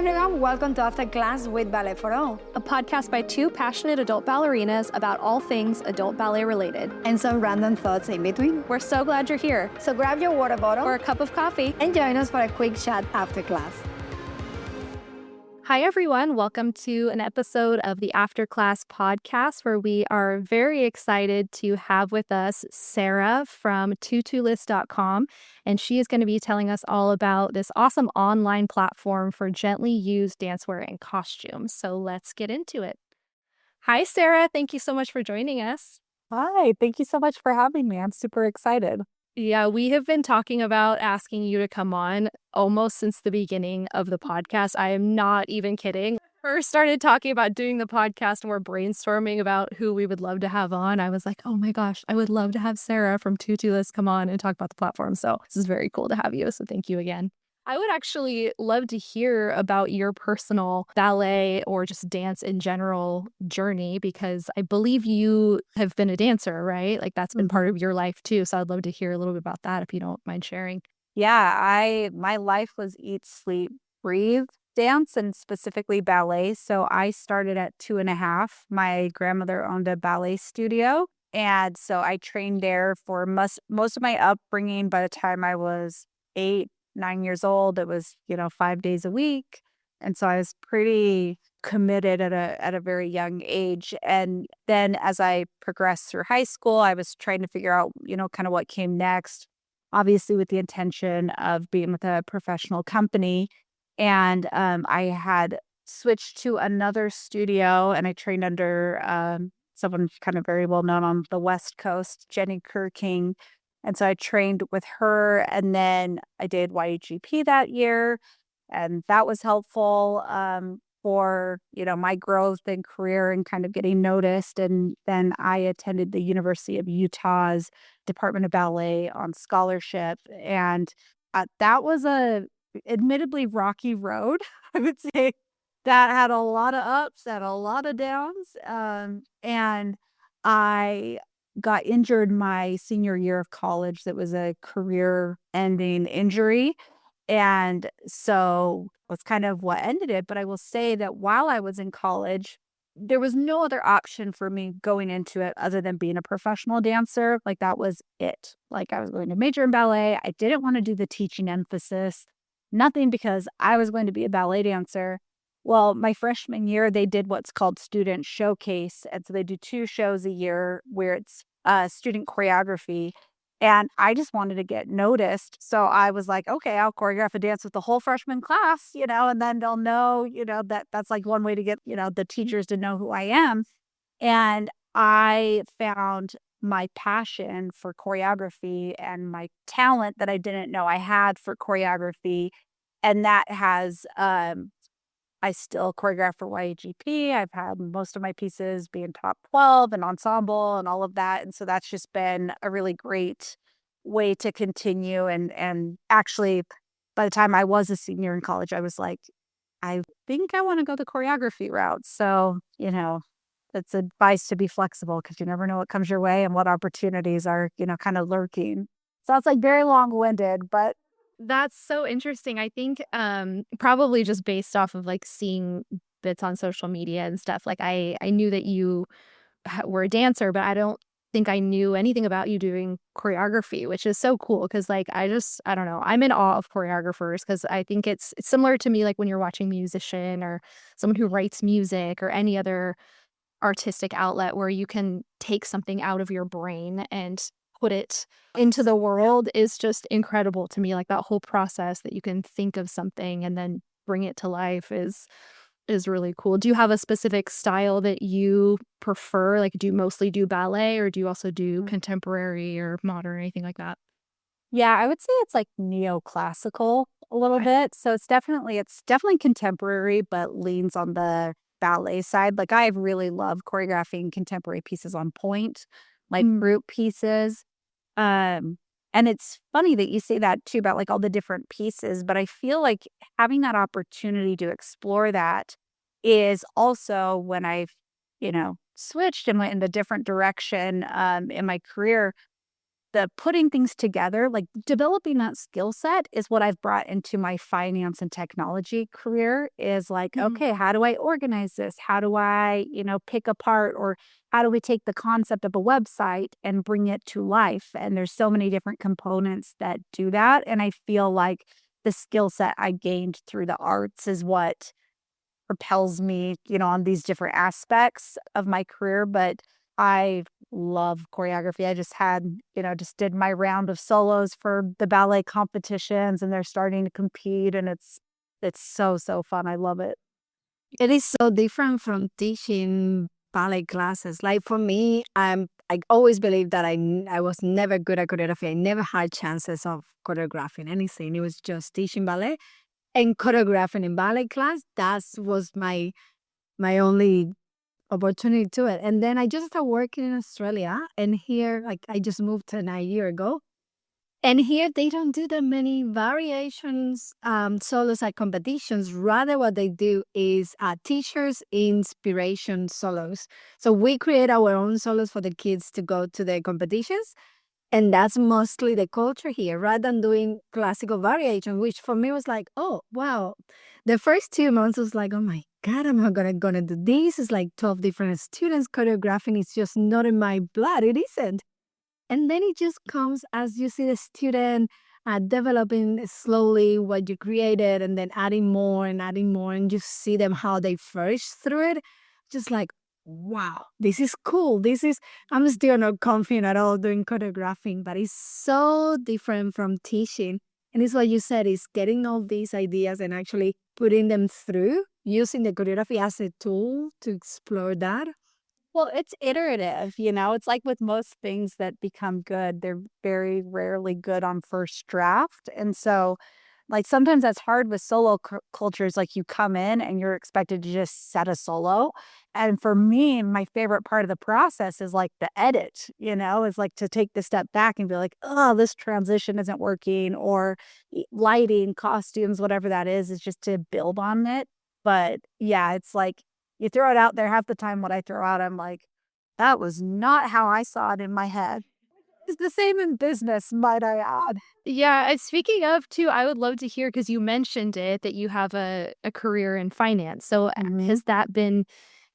everyone, welcome to After Class with Ballet for All, a podcast by two passionate adult ballerinas about all things adult ballet related, and some random thoughts in between. We're so glad you're here. So grab your water bottle or a cup of coffee and join us for a quick chat after class. Hi, everyone. Welcome to an episode of the After Class podcast, where we are very excited to have with us Sara from Tutulist.com. And she is going to be telling us all about this awesome online platform for gently used dancewear and costumes. So let's get into it. Hi, Sara. Thank you so much for joining us. Hi, thank you so much for having me. I'm super excited. Yeah, we have been talking about asking you to come on almost since the beginning of the podcast. I am not even kidding. First started talking about doing the podcast and we're brainstorming about who we would love to have on. I was like, oh my gosh, I would love to have Sara from Tutulist come on and talk about the platform. So this is very cool to have you. So thank you again. I would actually love to hear about your personal ballet or just dance in general journey, because I believe you have been a dancer, right? Like that's been part of your life too. So I'd love to hear a little bit about that if you don't mind sharing. Yeah, my life was eat, sleep, breathe dance, and specifically ballet. So I started at 2.5. My grandmother owned a ballet studio. And so I trained there for most of my upbringing. By the time I was 8, 9 years old, it was 5 days a week, and so I was pretty committed at a very young age. And then as I progressed through high school, I was trying to figure out kind of what came next, obviously with the intention of being with a professional company. And I had switched to another studio, and I trained under someone kind of very well known on the West Coast, Jenny King. And so I trained with her, and then I did YGP that year, and that was helpful for, my growth and career and kind of getting noticed. And then I attended the University of Utah's Department of Ballet on scholarship. And that was a admittedly rocky road, I would say. That had a lot of ups and a lot of downs. And I got injured my senior year of college. That was a career-ending injury. And so it was kind of what ended it. But I will say that while I was in college, there was no other option for me going into it other than being a professional dancer. Like that was it. Like I was going to major in ballet. I didn't want to do the teaching emphasis, nothing, because I was going to be a ballet dancer. Well, my freshman year, they did what's called Student Showcase. And so they do 2 shows a year where it's student choreography. And I just wanted to get noticed. So I was like, okay, I'll choreograph a dance with the whole freshman class, and then they'll know, that's like one way to get, the teachers to know who I am. And I found my passion for choreography and my talent that I didn't know I had for choreography. And that has I still choreograph for YAGP. I've had most of my pieces being top 12 and ensemble and all of that. And so that's just been a really great way to continue. And actually, by the time I was a senior in college, I was like, I think I want to go the choreography route. So, it's advice to be flexible, because you never know what comes your way and what opportunities are, kind of lurking. So it's like very long-winded, but that's so interesting. I think probably just based off of like seeing bits on social media and stuff, like I knew that you were a dancer, but I don't think I knew anything about you doing choreography, which is so cool, because like I don't know, I'm in awe of choreographers, because I think it's similar to me, like when you're watching a musician or someone who writes music or any other artistic outlet where you can take something out of your brain and put it into the world is just incredible to me. Like that whole process that you can think of something and then bring it to life is really cool. Do you have a specific style that you prefer? Like, do you mostly do ballet, or do you also do contemporary or modern or anything like that? Yeah, I would say it's like neoclassical a little bit. So it's definitely contemporary, but leans on the ballet side. Like I really love choreographing contemporary pieces on point, like group pieces. And it's funny that you say that too, about like all the different pieces, but I feel like having that opportunity to explore that is also when I've, switched and went in a different direction in my career. the putting things together, like developing that skill set is what I've brought into my finance and technology career is like, Mhm. okay, how do I organize this? How do I, pick apart or how do we take the concept of a website and bring it to life? And there's so many different components that do that. And I feel like the skill set I gained through the arts is what propels me, on these different aspects of my career. But I love choreography. I just did my round of solos for the ballet competitions and they're starting to compete and it's so, so fun. I love it. It is so different from teaching ballet classes. Like for me, I always believed that I was never good at choreography. I never had chances of choreographing anything. It was just teaching ballet and choreographing in ballet class. That was my only opportunity to it. And then I just started working in Australia, and here, like I just moved to a year ago. And here they don't do that many variations, solos at competitions. Rather, what they do is teachers' inspiration solos. So we create our own solos for the kids to go to the competitions. And that's mostly the culture here, rather than doing classical variation, which for me was like, oh, wow. The first 2 months was like, oh my God, I'm not gonna do this. It's like 12 different students choreographing. It's just not in my blood. It isn't. And then it just comes as you see the student developing slowly what you created and then adding more and you see them how they flourish through it. Just like, wow, this is cool. I'm still not confident at all doing choreographing, but it's so different from teaching. And it's what you said, is getting all these ideas and actually putting them through, using the choreography as a tool to explore that. Well, it's iterative, it's like with most things that become good, they're very rarely good on first draft. And so, like, sometimes that's hard with solo cultures. Like, you come in and you're expected to just set a solo. And for me, my favorite part of the process is like the edit, is like to take the step back and be like, oh, this transition isn't working, or lighting, costumes, whatever that is just to build on it. But yeah, it's like, you throw it out there half the time. What I throw out, I'm like, that was not how I saw it in my head. It's the same in business, might I add. Yeah, speaking of too, I would love to hear because you mentioned it that you have a career in finance. So has that been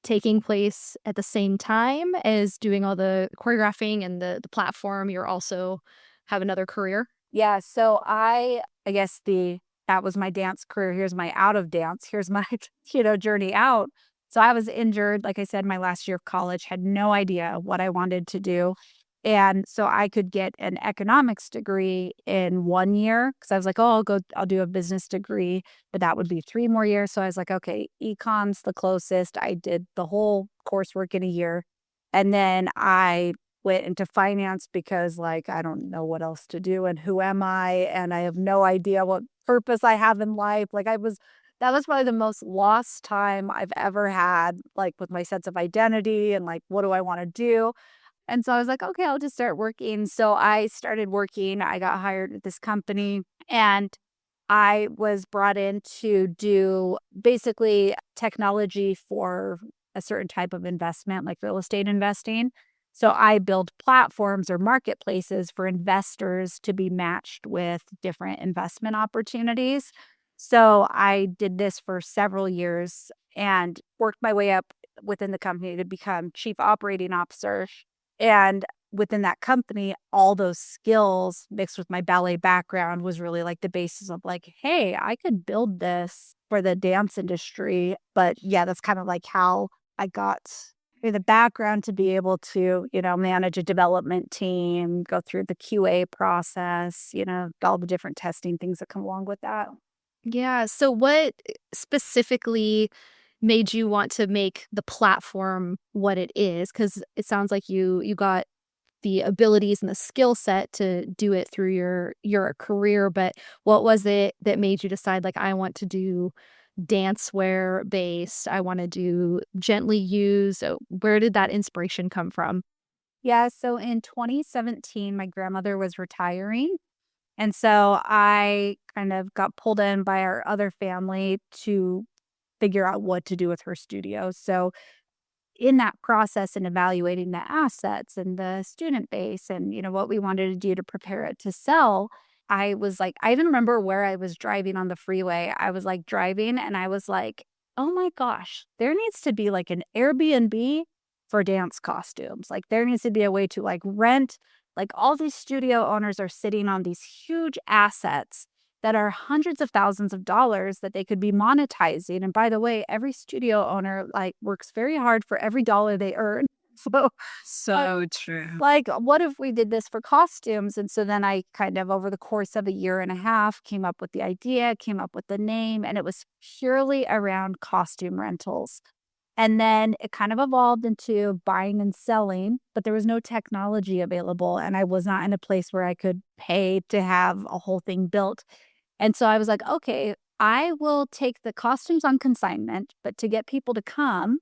taking place at the same time as doing all the choreographing and the platform? You're also have another career? Yeah, so I guess that was my dance career. Here's my out of dance. Here's my journey out. So I was injured, like I said, my last year of college, had no idea what I wanted to do. And so I could get an economics degree in 1 year because I was like, oh, I'll do a business degree, but that would be 3 more years. So I was like, okay, econ's the closest. I did the whole coursework in a year. And then I went into finance because, like, I don't know what else to do and who am I, and I have no idea what purpose I have in life. Like, that was probably the most lost time I've ever had, like, with my sense of identity and, like, what do I wanna do? And so I was like, "Okay, I'll just start working." So I started working. I got hired at this company, and I was brought in to do basically technology for a certain type of investment, like real estate investing. So I build platforms or marketplaces for investors to be matched with different investment opportunities. So I did this for several years and worked my way up within the company to become chief operating officer. And within that company, all those skills mixed with my ballet background was really like the basis of like, hey, I could build this for the dance industry. But yeah, that's kind of like how I got the background to be able to, manage a development team, go through the QA process, all the different testing things that come along with that. Yeah. So what specifically made you want to make the platform what it is? Because it sounds like you got the abilities and the skill set to do it through your career, but what was it that made you decide, like, I want to do dancewear based, I wanna do gently used, so where did that inspiration come from? Yeah, so in 2017, my grandmother was retiring. And so I kind of got pulled in by our other family to figure out what to do with her studio. So in that process and evaluating the assets and the student base and, what we wanted to do to prepare it to sell, I was like, I even remember where I was driving on the freeway. I was like driving and I was like, oh my gosh, there needs to be like an Airbnb for dance costumes. Like there needs to be a way to like rent, like all these studio owners are sitting on these huge assets that are hundreds of thousands of dollars that they could be monetizing. And by the way, every studio owner like works very hard for every dollar they earn. So So true. like, what if we did this for costumes? And so then I kind of, over the course of a year and a half, came up with the idea, came up with the name, and it was purely around costume rentals. And then it kind of evolved into buying and selling, but there was no technology available. And I was not in a place where I could pay to have a whole thing built. And so I was like, okay, I will take the costumes on consignment, but to get people to come,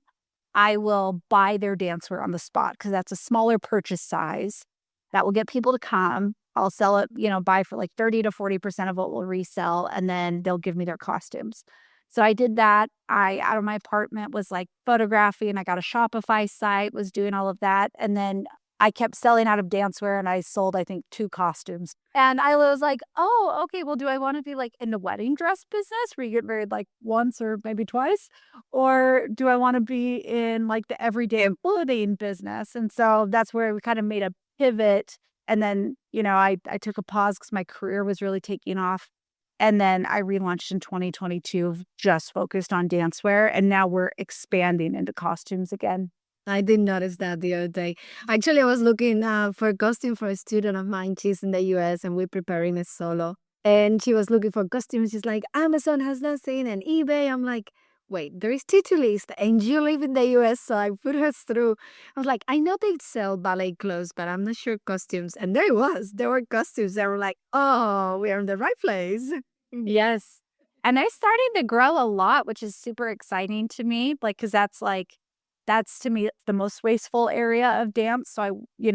I will buy their dancewear on the spot because that's a smaller purchase size. That will get people to come. I'll sell it, buy for like 30 to 40% of what we'll resell, and then they'll give me their costumes. So I did that. I, out of my apartment, was like photographing. I got a Shopify site, was doing all of that. And then I kept selling out of dancewear and I sold, I think, 2 costumes. And I was like, oh, okay, well, do I want to be like in the wedding dress business where you get married like once or maybe twice? Or do I want to be in like the everyday clothing business? And so that's where we kind of made a pivot. And then, I took a pause because my career was really taking off. And then I relaunched in 2022, just focused on dancewear. And now we're expanding into costumes again. I did notice that the other day. Actually, I was looking for a costume for a student of mine. She's in the US and we're preparing a solo. And she was looking for costumes. She's like, Amazon has nothing and eBay. I'm like, wait, there is Tutulist and you live in the US. So I put her through. I was like, I know they sell ballet clothes, but I'm not sure costumes. And there it was. There were costumes that were like, oh, we are in the right place. Yes. And they're starting to grow a lot, which is super exciting to me. Like, because that's to me the most wasteful area of dance. So I,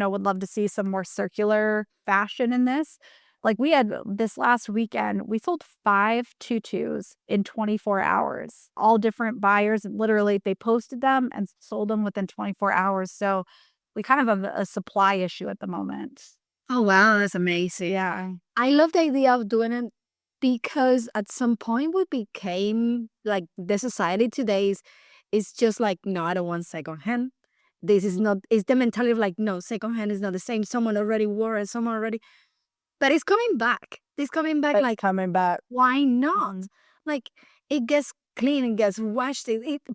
would love to see some more circular fashion in this. Like we had this last weekend, we sold 5 tutus in 24 hours, all different buyers. Literally, they posted them and sold them within 24 hours. So we kind of have a supply issue at the moment. Oh, wow. That's amazing. Yeah. I love the idea of doing it because at some point we became like the society today is just like, no, I don't want secondhand. This is not, it's the mentality of like, no, secondhand is not the same. Someone already wore it, someone already, but it's coming back. It's coming back. It's like, coming back. why not? Like, it gets clean, it gets washed.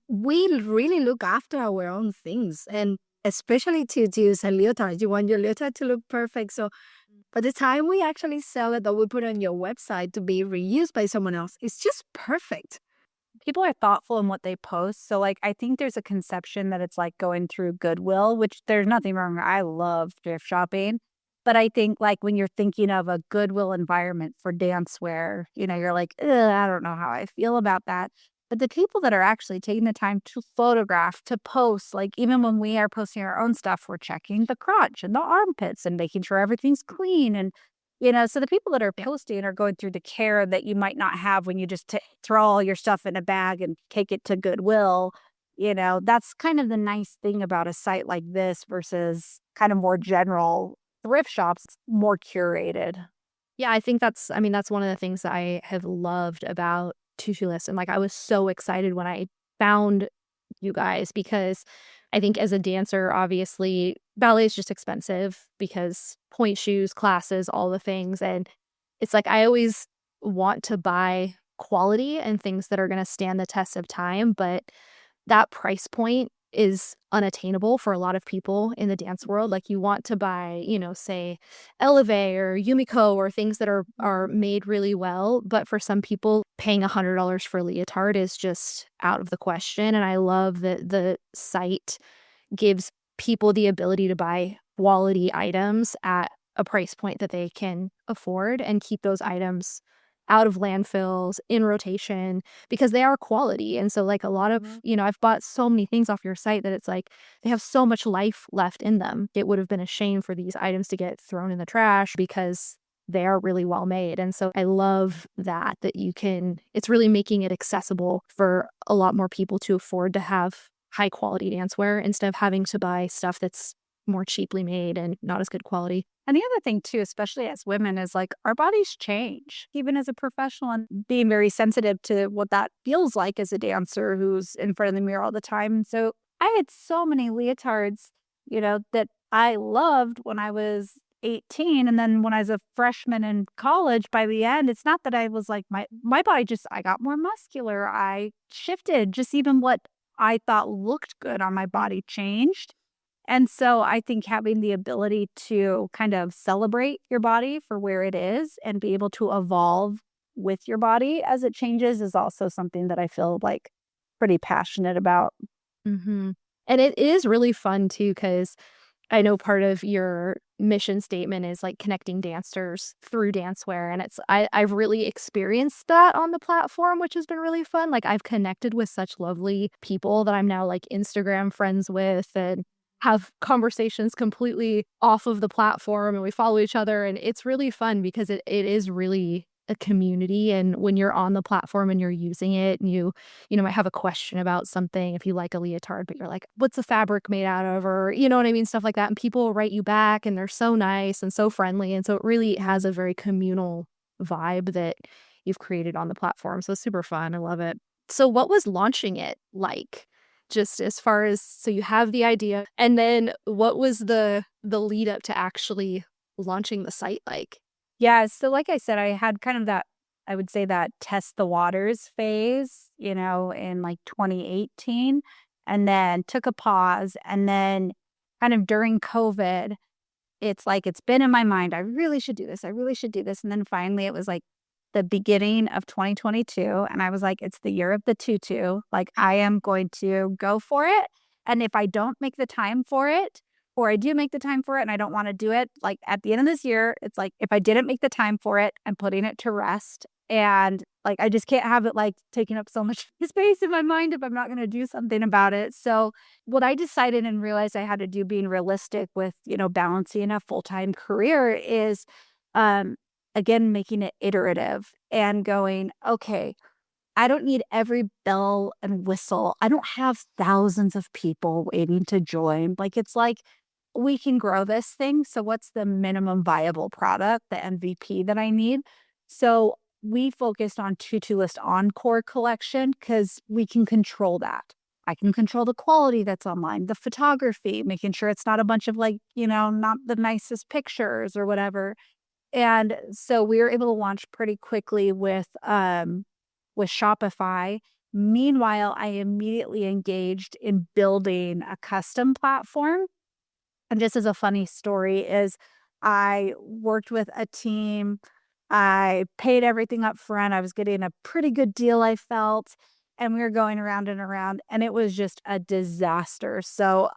We really look after our own things. And especially to use a leotard. You want your leotard to look perfect. So by the time we actually sell it or we put it on your website to be reused by someone else, it's just perfect. People are thoughtful in what they post. So like I think there's a conception that it's like going through Goodwill, which there's nothing wrong. I love thrift shopping. But I think like when you're thinking of a Goodwill environment for dancewear, you're like, I don't know how I feel about that. But the people that are actually taking the time to photograph, to post, like even when we are posting our own stuff, we're checking the crotch and the armpits and making sure everything's clean. And so the people that are posting are going through the care that you might not have when you just throw all your stuff in a bag and take it to Goodwill. That's kind of the nice thing about a site like this versus kind of more general thrift shops. It's more curated. Yeah, I think that's one of the things that I have loved about Tutulist. And like, I was so excited when I found you guys because I think as a dancer, obviously, ballet is just expensive because point shoes, classes, all the things. And it's like I always want to buy quality and things that are going to stand the test of time. But that price point is unattainable for a lot of people in the dance world. Like you want to buy, say Eleve or Yumiko or things that are made really well. But for some people, paying $100 for a leotard is just out of the question. And I love that the site gives people the ability to buy quality items at a price point that they can afford and keep those items out of landfills, in rotation, because they are quality. And so like a lot of, I've bought so many things off your site that it's like they have so much life left in them. It would have been a shame for these items to get thrown in the trash because they are really well made. And so I love that you can, it's really making it accessible for a lot more people to afford to have high quality dancewear instead of having to buy stuff that's more cheaply made and not as good quality. And the other thing too, especially as women, is like our bodies change, even as a professional, and being very sensitive to what that feels like as a dancer who's in front of the mirror all the time. So I had so many leotards, that I loved when I was 18. And then when I was a freshman in college, by the end, it's not that I was like, my body just, I got more muscular. I shifted, just even what I thought looked good on my body changed. And so I think having the ability to kind of celebrate your body for where it is and be able to evolve with your body as it changes is also something that I feel like pretty passionate about. Hmm. And it is really fun too, because I know part of your mission statement is like connecting dancers through dancewear. And I've really experienced that on the platform, which has been really fun. Like I've connected with such lovely people that I'm now like Instagram friends with and have conversations completely off of the platform, and we follow each other. And it's really fun because it is really a community. And when you're on the platform and you're using it and you might have a question about something if you like a leotard, but you're like, what's the fabric made out of? Or, you know what I mean? Stuff like that. And people will write you back and they're so nice and so friendly. And so it really has a very communal vibe that you've created on the platform. So it's super fun. I love it. So what was launching it like? Just as far as, so you have the idea, and then what was the lead up to actually launching the site like? Yeah. So, like I said, I had kind of that, I would say that test the waters phase, in like 2018, and then took a pause. And then kind of during COVID, it's like it's been in my mind. I really should do this. I really should do this. And then finally, it was like the beginning of 2022. And I was like, it's the year of the tutu. Like, I am going to go for it. And if I don't make the time for it, or I do make the time for it and I don't want to do it, like at the end of this year, it's like if I didn't make the time for it, I'm putting it to rest. And like I just can't have it like taking up so much space in my mind if I'm not going to do something about it. So what I decided and realized I had to do, being realistic with, balancing a full-time career, is again making it iterative and going, okay, I don't need every bell and whistle. I don't have thousands of people waiting to join. Like, it's like we can grow this thing. So, what's the minimum viable product, the MVP that I need? So, we focused on Tutulist Encore collection because we can control that. I can control the quality that's online, the photography, making sure it's not a bunch of like, not the nicest pictures or whatever. And so we were able to launch pretty quickly with Shopify. Meanwhile, I immediately engaged in building a custom platform. And just as a funny story is I worked with a team. I paid everything up front. I was getting a pretty good deal, I felt. And we were going around and around, and it was just a disaster. So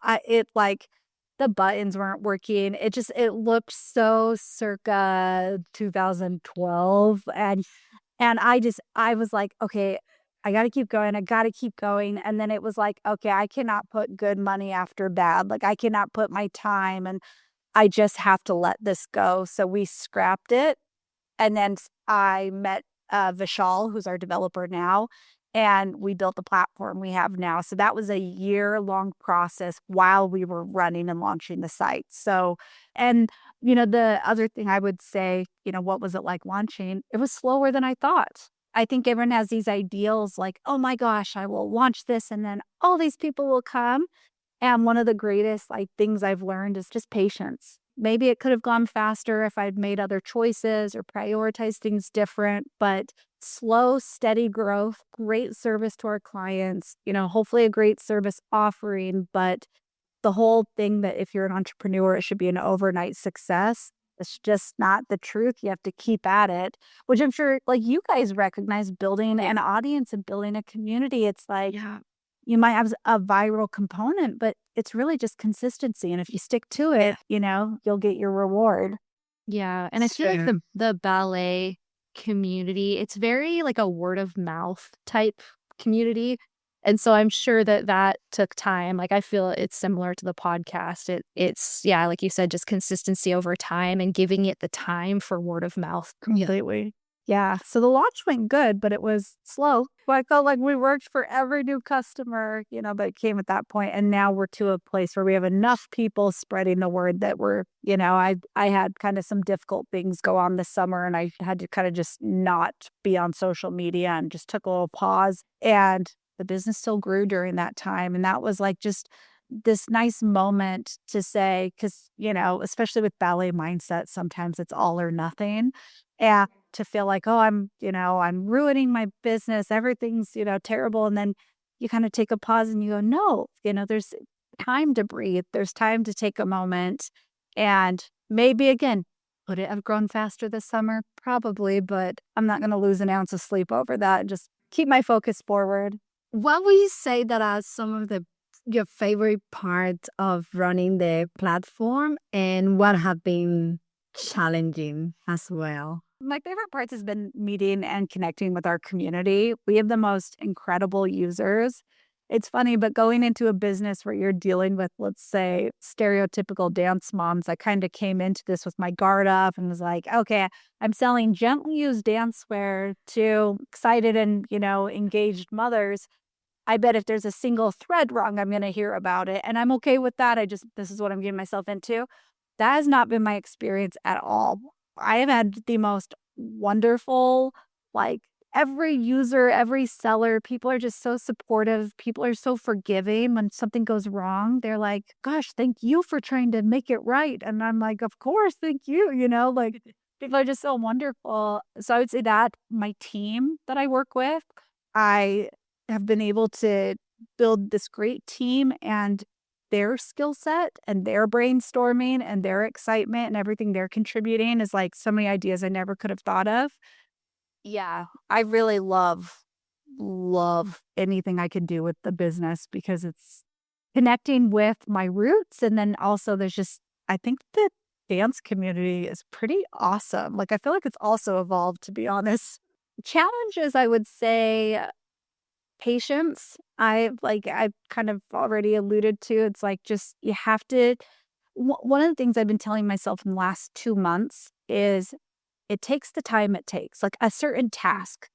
the buttons weren't working. It looked so circa 2012. And I was like, okay, I got to keep going. I got to keep going. And then it was like, okay, I cannot put good money after bad. Like, I cannot put my time, and I just have to let this go. So we scrapped it. And then I met Vishal, who's our developer now, and we built the platform we have now. So that was a year-long process while we were running and launching the site. So, and the other thing I would say, what was it like launching? It was slower than I thought. I think everyone has these ideals like, oh my gosh, I will launch this and then all these people will come. And one of the greatest things I've learned is just patience. Maybe it could have gone faster if I'd made other choices or prioritized things different, but slow, steady growth, great service to our clients, hopefully a great service offering. But the whole thing that if you're an entrepreneur, it should be an overnight success. It's just not the truth. You have to keep at it, which I'm sure you guys recognize, building an audience and building a community. It's like, Yeah. you might have a viral component, but it's really just consistency. And if you stick to it, you'll get your reward. Yeah. And I feel like the ballet community, it's very like a word of mouth type community. And so I'm sure that took time. Like I feel it's similar to the podcast. It's yeah, like you said, just consistency over time and giving it the time for word of mouth. Yeah. Completely. Yeah, so the launch went good, but it was slow. But I felt like we worked for every new customer, but it came at that point, and now we're to a place where we have enough people spreading the word that I had kind of some difficult things go on this summer, and I had to kind of just not be on social media and just took a little pause, and the business still grew during that time, and that was like just this nice moment to say, because especially with ballet mindset, sometimes it's all or nothing. And to feel like, oh, I'm ruining my business. Everything's, terrible. And then you kind of take a pause and you go, no, there's time to breathe. There's time to take a moment. And maybe again, would it have grown faster this summer? Probably, but I'm not going to lose an ounce of sleep over that. Just keep my focus forward. What would you say that are some of your favorite parts of running the platform, and what have been challenging as well? My favorite parts has been meeting and connecting with our community. We have the most incredible users. It's funny, but going into a business where you're dealing with, let's say, stereotypical dance moms, I kind of came into this with my guard up and was like, okay, I'm selling gently used dancewear to excited and, engaged mothers. I bet if there's a single thread wrong, I'm going to hear about it. And I'm okay with that. This is what I'm getting myself into. That has not been my experience at all. I have had the most wonderful, like every user, every seller, people are just so supportive. People are so forgiving when something goes wrong. They're like, gosh, thank you for trying to make it right. And I'm like, of course, thank you. Like people are just so wonderful. So I would say that my team that I work with, I have been able to build this great team, and their skill set and their brainstorming and their excitement and everything they're contributing is like so many ideas I never could have thought of. Yeah, I really love anything I can do with the business because it's connecting with my roots. And then also I think the dance community is pretty awesome. Like, I feel like it's also evolved, to be honest. Challenges, I would say, patience. I've kind of already alluded to. It's like, just, you have to, one of the things I've been telling myself in the last 2 months is it takes the time it takes, like a certain task.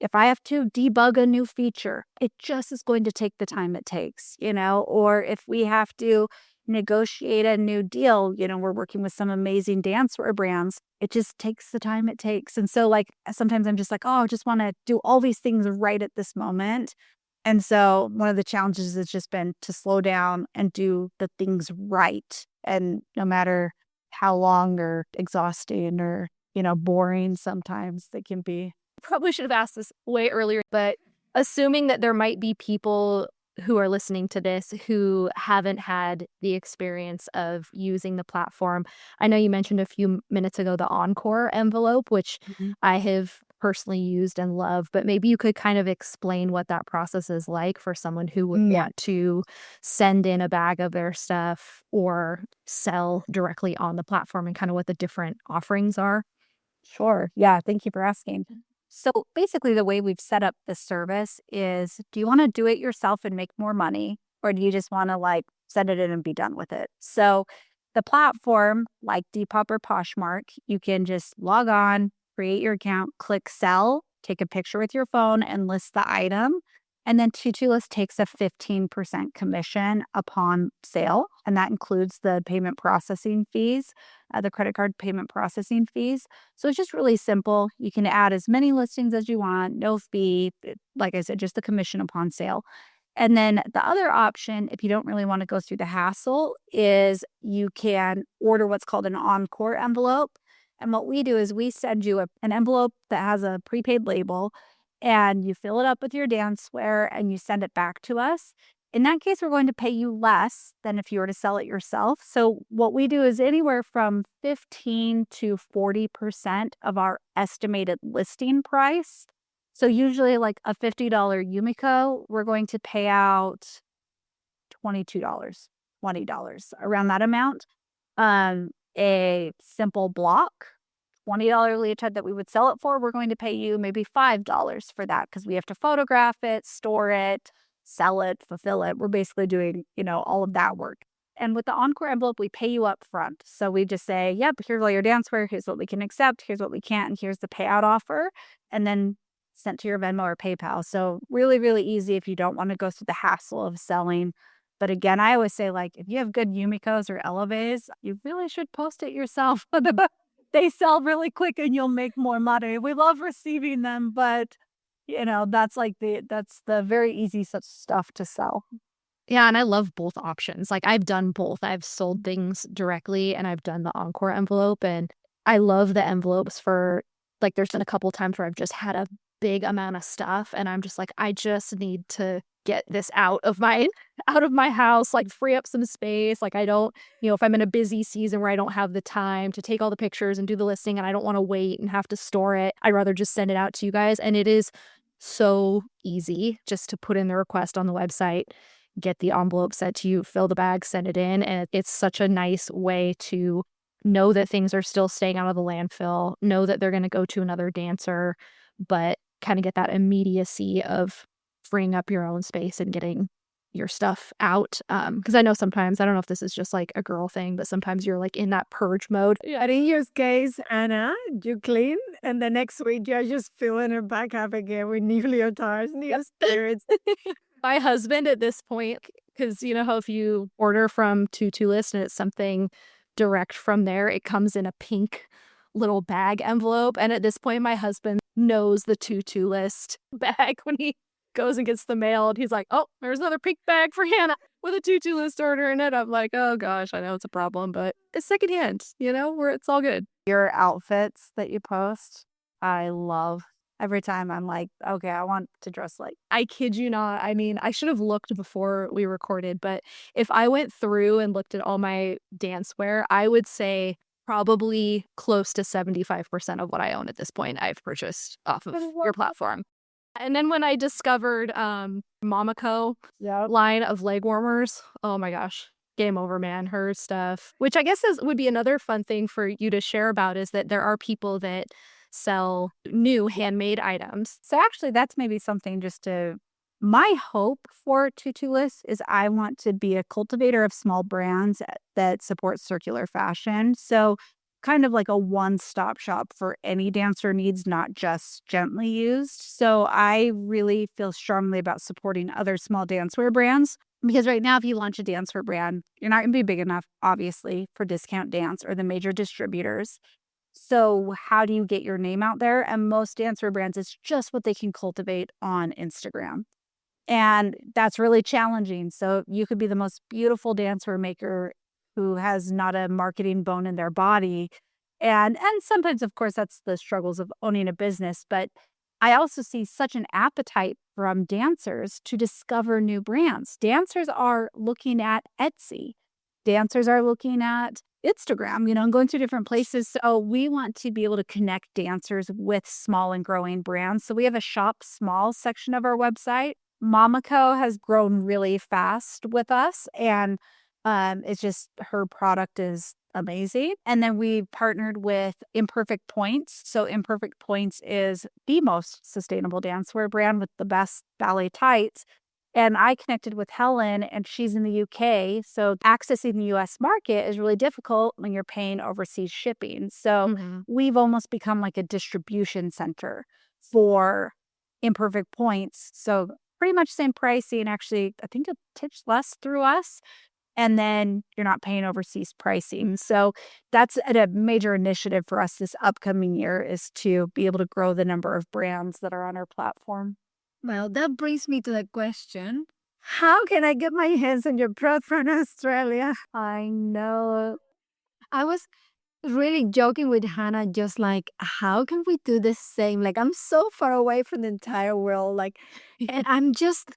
If I have to debug a new feature, it just is going to take the time it takes, or if we have to negotiate a new deal, we're working with some amazing dancewear brands. It just takes the time it takes. And so, like, sometimes I'm just like, oh, I just want to do all these things right at this moment. And so one of the challenges has just been to slow down and do the things right. And no matter how long or exhausting or, boring sometimes they can be. Probably should have asked this way earlier, but assuming that there might be people who are listening to this who haven't had the experience of using the platform. I know you mentioned a few minutes ago the Encore envelope, which I have personally used and love, but maybe you could kind of explain what that process is like for someone who would want to send in a bag of their stuff or sell directly on the platform, and kind of what the different offerings are. Sure. Yeah. Thank you for asking. So basically, the way we've set up this service is, do you want to do it yourself and make more money? Or do you just want to like send it in and be done with it? So the platform, like Depop or Poshmark, you can just log on, create your account, click sell, take a picture with your phone and list the item. And then Tutulist takes a 15% commission upon sale. And that includes the payment processing fees, the credit card payment processing fees. So it's just really simple. You can add as many listings as you want, no fee. Like I said, just the commission upon sale. And then the other option, if you don't really want to go through the hassle, is you can order what's called an Encore envelope. And what we do is we send you an envelope that has a prepaid label, and you fill it up with your dancewear and you send it back to us. In that case, we're going to pay you less than if you were to sell it yourself. So what we do is anywhere from 15 to 40% of our estimated listing price. So usually like a $50 Yumiko, we're going to pay out $22, $20, around that amount. A simple block, $20 leotard that we would sell it for, we're going to pay you maybe $5 for that, because we have to photograph it, store it, sell it, fulfill it. We're basically doing, all of that work. And with the Encore envelope, we pay you up front. So we just say, yep, here's all your dancewear. Here's what we can accept. Here's what we can't. And here's the payout offer. And then sent to your Venmo or PayPal. So really, really easy if you don't want to go through the hassle of selling. But again, I always say, like, if you have good Yumikos or Eleves, you really should post it yourself. They sell really quick and you'll make more money. We love receiving them, but that's the very easy such stuff to sell. Yeah, and I love both options. Like, I've done both. I've sold things directly and I've done the Encore envelope, and I love the envelopes for like, there's been a couple times where I've just had a big amount of stuff and I'm just like, I just need to get this out of my out of my house, like free up some space. Like, I don't, if I'm in a busy season where I don't have the time to take all the pictures and do the listing and I don't want to wait and have to store it, I'd rather just send it out to you guys. And it is so easy just to put in the request on the website, get the envelope sent to you, fill the bag, send it in. And it's such a nice way to know that things are still staying out of the landfill, know that they're going to go to another dancer, but kind of get that immediacy of freeing up your own space and getting your stuff out. Because I know sometimes, I don't know if this is just like a girl thing, but sometimes you're like in that purge mode. But in your case, Anna, you clean, and the next week you're just filling it back up again with new leotards, new spirits. My husband at this point, because you know how if you order from Tutulist and it's something direct from there, it comes in a pink little bag envelope. And at this point, my husband knows the Tutulist bag when he goes and gets the mail. And he's like, oh, there's another pink bag for Hannah with a Tutulist order in it. I'm like, oh gosh, I know it's a problem, but it's secondhand, where it's all good. Your outfits that you post, I love. Every time I'm like, okay, I want to dress like. I kid you not. I mean, I should have looked before we recorded, but if I went through and looked at all my dancewear, I would say probably close to 75% of what I own at this point I've purchased off of your platform. And then when I discovered Momoko line of leg warmers, oh my gosh, game over, man. Her stuff, which I guess would be another fun thing for you to share about, is that there are people that sell new handmade items. So actually, that's maybe something my hope for Tutulist is I want to be a cultivator of small brands that support circular fashion. So kind of like a one-stop shop for any dancer needs, not just gently used. So I really feel strongly about supporting other small dancewear brands, because right now, if you launch a dancewear brand, you're not going to be big enough, obviously, for Discount Dance or the major distributors. So how do you get your name out there? And most dancewear brands, it's just what they can cultivate on Instagram. And that's really challenging. So you could be the most beautiful dancewear maker who has not a marketing bone in their body. And sometimes, of course, that's the struggles of owning a business. But I also see such an appetite from dancers to discover new brands. Dancers are looking at Etsy. Dancers are looking at Instagram, and going to different places. So we want to be able to connect dancers with small and growing brands. So we have a shop small section of our website. Momoko has grown really fast with us, and it's just, her product is amazing. And then we partnered with Imperfect Points. So Imperfect Points is the most sustainable dancewear brand with the best ballet tights. And I connected with Helen, and she's in the UK. So accessing the US market is really difficult when you're paying overseas shipping. So we've almost become like a distribution center for Imperfect Points. So pretty much same pricing. Actually, I think a titch less through us. And then you're not paying overseas pricing. So that's a major initiative for us this upcoming year, is to be able to grow the number of brands that are on our platform. Well, that brings me to the question, how can I get my hands on your product from Australia? I know. I was really joking with Hannah, just like, how can we do the same? Like, I'm so far away from the entire world. Like, and I'm just,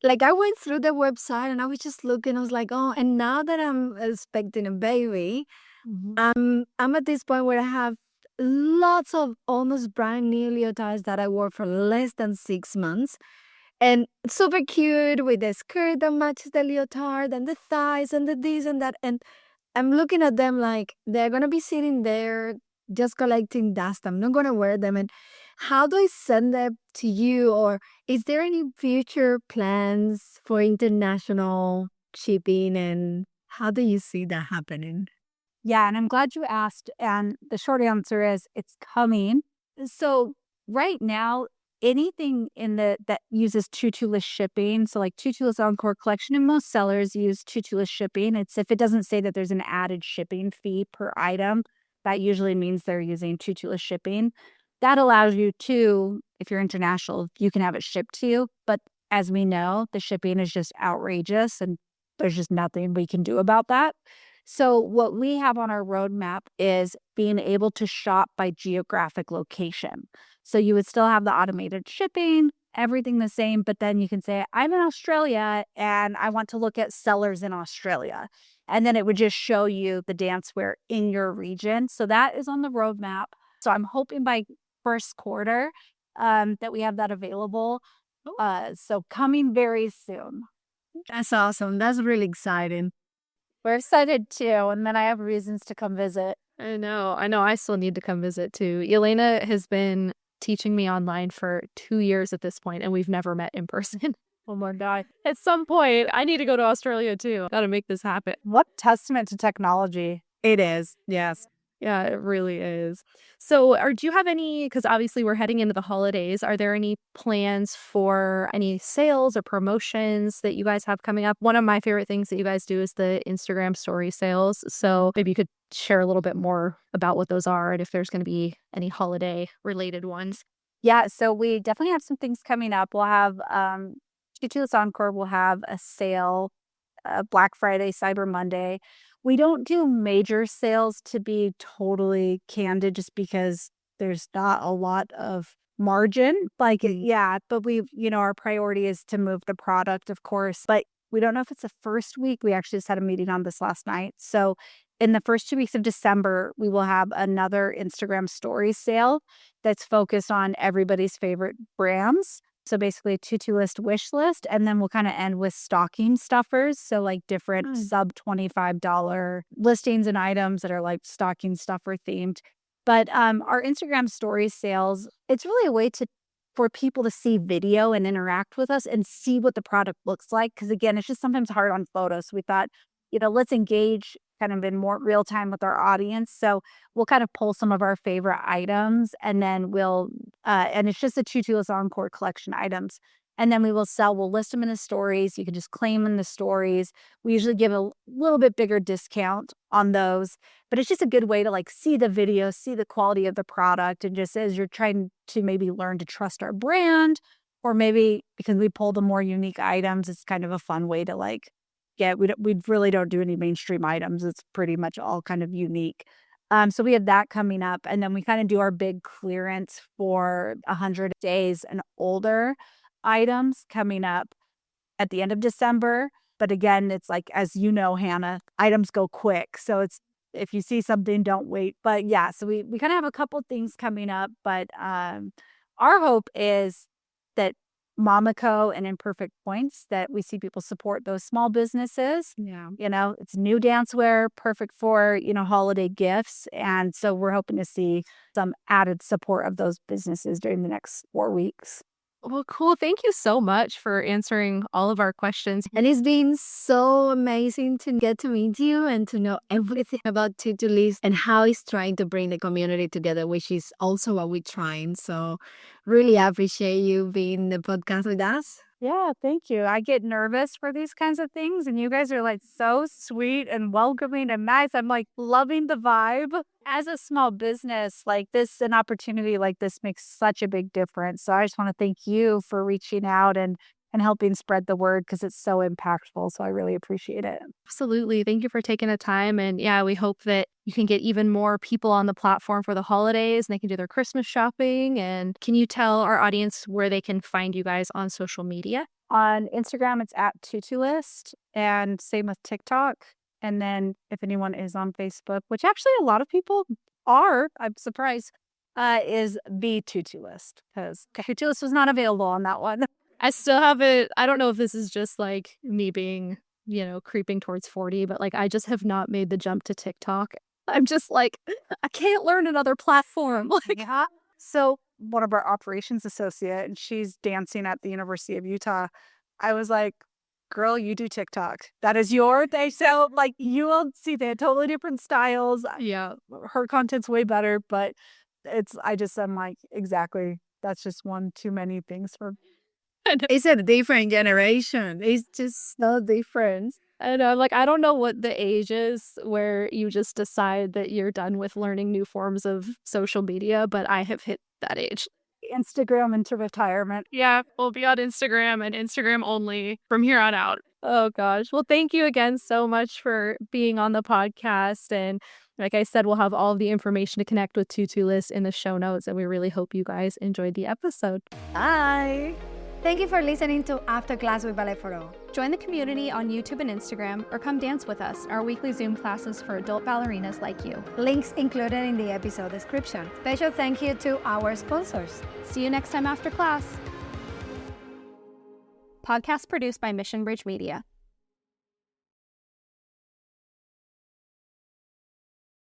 like, I went through the website and I was just looking, I was like, oh, and now that I'm expecting a baby, I'm at this point where I have lots of almost brand new leotards that I wore for less than 6 months. And super cute with the skirt that matches the leotard and the thighs and the this and that. And I'm looking at them like they're going to be sitting there just collecting dust. I'm not going to wear them. And how do I send them to you? Or is there any future plans for international shipping? And How do you see that happening? Yeah, and I'm glad you asked. And the short answer is it's coming. So right now, anything in the that uses Tutulist shipping, so like Tutulist Encore Collection, and most sellers use Tutulist shipping. It's if it doesn't say that there's an added shipping fee per item, that usually means they're using Tutulist shipping. That allows you to, if you're international, you can have it shipped to you. But as we know, the shipping is just outrageous and there's just nothing we can do about that. So, what we have on our roadmap is being able to shop by geographic location. So, you would still have the automated shipping, everything the same, but then you can say, I'm in Australia and I want to look at sellers in Australia. And then it would just show you the dancewear in your region. So, that is on the roadmap. So, I'm hoping by first quarter that we have that available. So, coming very soon. That's awesome. That's really exciting. We're excited too, and then I have reasons to come visit. I know. I know. I still need to come visit too. Elena has been teaching me online for 2 years at this point, and we've never met in person. Oh my God. At some point, I need to go to Australia too. Got to make this happen. What testament to technology. It is, yes. Yeah, it really is. So, do you have any, because obviously we're heading into the holidays, are there any plans for any sales or promotions that you guys have coming up? One of my favorite things that you guys do is the Instagram story sales. So maybe you could share a little bit more about what those are and if there's going to be any holiday related ones. Yeah, so we definitely have some things coming up. We'll have Tutulist Encore will have a sale Black Friday, Cyber Monday. We don't do major sales, to be totally candid, just because there's not a lot of margin. Like, yeah, but our priority is to move the product, of course. But we don't know if it's the first week. We actually just had a meeting on this last night. So in the first 2 weeks of December, we will have another Instagram story sale that's focused on everybody's favorite brands. So basically a Tutulist wish list, and then we'll kind of end with stocking stuffers. So like different sub $25 listings and items that are like stocking stuffer themed. But our Instagram story sales, it's really a way for people to see video and interact with us and see what the product looks like. Because again, it's just sometimes hard on photos. So we thought, let's engage kind of in more real time with our audience. So we'll kind of pull some of our favorite items, and then and it's just the Tutulist Encore collection items. And then we'll list them in the stories. You can just claim in the stories. We usually give a little bit bigger discount on those, but it's just a good way to like see the video, see the quality of the product. And just as you're trying to maybe learn to trust our brand, or maybe because we pull the more unique items, it's kind of a fun way to like we really don't do any mainstream items. It's pretty much all kind of unique. So we have that coming up, and then we kind of do our big clearance for 100 days and older items coming up at the end of December. But again, it's like, as you know, Hannah, items go quick. So it's, if you see something, don't wait. But yeah, so we kind of have a couple things coming up, but our hope is that Momaco and Imperfect Points, that we see people support those small businesses. Yeah. It's new dancewear, perfect for, holiday gifts. And so we're hoping to see some added support of those businesses during the next 4 weeks. Well, cool. Thank you so much for answering all of our questions. And it's been so amazing to get to meet you and to know everything about Tutulist and how it's trying to bring the community together, which is also what we're trying. So really appreciate you being in the podcast with us. Yeah, thank you. I get nervous for these kinds of things, and you guys are like so sweet and welcoming and nice. I'm like loving the vibe. As a small business, like this, an opportunity like this makes such a big difference. So I just want to thank you for reaching out and helping spread the word, because it's so impactful. So I really appreciate it. Absolutely. Thank you for taking the time. And yeah, we hope that you can get even more people on the platform for the holidays and they can do their Christmas shopping. And can you tell our audience where they can find you guys on social media? On Instagram, it's at Tutulist, and same with TikTok. And then if anyone is on Facebook, which actually a lot of people are, I'm surprised, is the Tutulist, because Tutulist was not available on that one. I still have it. I don't know if this is just like me being, creeping towards 40, but like I just have not made the jump to TikTok. I'm just like, I can't learn another platform. Like, Yeah. So one of our operations associate, and she's dancing at the University of Utah. I was like, girl, you do TikTok. That is your thing. So like you will see they had totally different styles. Yeah. Her content's way better, but I'm like, exactly. That's just one too many things for. It's a different generation. It's just so different. And I'm like, I don't know what the age is where you just decide that you're done with learning new forms of social media, but I have hit that age. Instagram into retirement. Yeah, we'll be on Instagram and Instagram only from here on out. Oh gosh. Well, thank you again so much for being on the podcast. And like I said, we'll have all of the information to connect with Tutulist in the show notes. And we really hope you guys enjoyed the episode. Bye. Thank you for listening to After Class with Ballet for All. Join the community on YouTube and Instagram or come dance with us, our weekly Zoom classes for adult ballerinas like you. Links included in the episode description. Special thank you to our sponsors. See you next time after class. Podcast produced by Mission Bridge Media.